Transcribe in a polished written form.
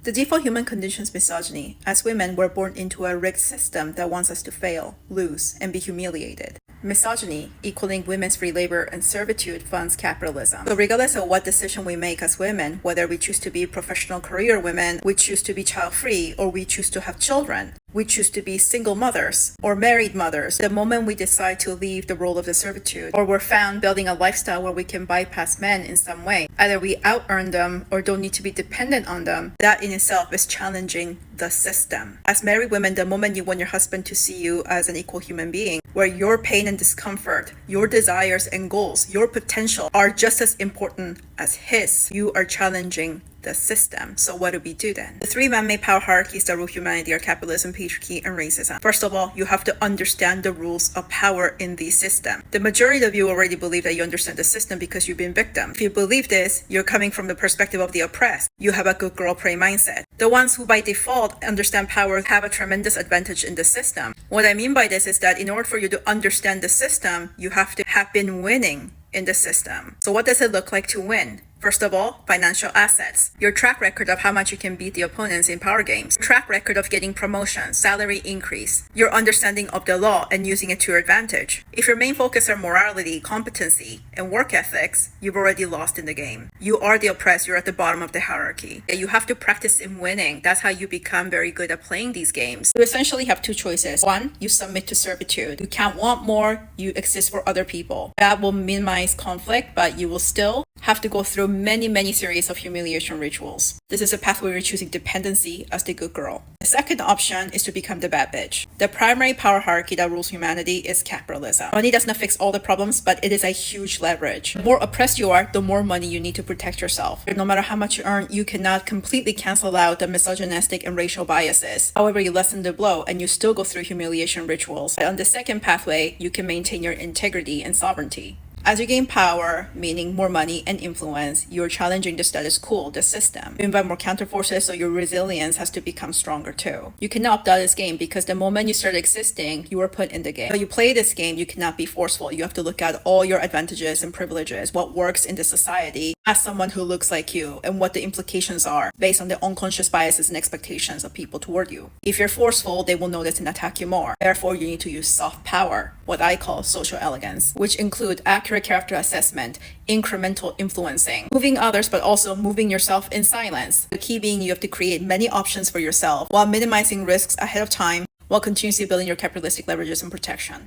The default human condition is misogyny. As women, we're born into a rigged system that wants us to fail, lose, and be humiliated. Misogyny, equaling women's free labor and servitude, funds capitalism. So regardless of what decision we make as women, whether we choose to be professional career women, we choose to be child-free, or we choose to have children, we choose to be single mothers or married mothers, the moment we decide to leave the role of the servitude, or we're found building a lifestyle where we can bypass men in some way, either we out-earn them or don't need to be dependent on them, that in itself is challenging the system. As married women, the moment you want your husband to see you as an equal human being, where your pain and discomfort, your desires and goals, your potential are just as important as his, you are challenging the system. So what do we do then? The three man-made power hierarchies that rule humanity are capitalism, patriarchy, and racism. First of all, you have to understand the rules of power in the system. The majority of you already believe that you understand the system because you've been victim. If you believe this, you're coming from the perspective of the oppressed. You have a good girl pray mindset. The ones who by default understand power have a tremendous advantage in the system. What I mean by this is that in order for you to understand the system, you have to have been winning in the system. So what does it look like to win? First of all, financial assets. Your track record of how much you can beat the opponents in power games. Track record of getting promotion, salary increase. Your understanding of the law and using it to your advantage. If your main focus are morality, competency, and work ethics, you've already lost in the game. You are the oppressed, you're at the bottom of the hierarchy. You have to practice in winning. That's how you become very good at playing these games. You essentially have two choices. One, you submit to servitude. You can't want more, you exist for other people. That will minimize conflict, but you will still have to go through many series of humiliation rituals. This is a path where you're choosing dependency as the good girl. The second option is to become the bad bitch. The primary power hierarchy that rules humanity is capitalism. Money does not fix all the problems, but it is a huge leverage. The more oppressed you are, the more money you need to protect yourself. No matter how much you earn, you cannot completely cancel out the misogynistic and racial biases. However, you lessen the blow and you still go through humiliation rituals. But on the second pathway, you can maintain your integrity and sovereignty. As you gain power, meaning more money and influence, you're challenging the status quo, the system. You invite more counterforces, so your resilience has to become stronger too. You cannot opt out of this game because the moment you start existing, you are put in the game. When you play this game, you cannot be forceful. You have to look at all your advantages and privileges, what works in the society as someone who looks like you, and what the implications are based on the unconscious biases and expectations of people toward you. If you're forceful, they will notice and attack you more. Therefore, you need to use soft power, what I call social elegance, which include accurate character assessment, incremental influencing, moving others but also moving yourself in silence. The key being you have to create many options for yourself while minimizing risks ahead of time while continuously building your capitalistic leverages and protection.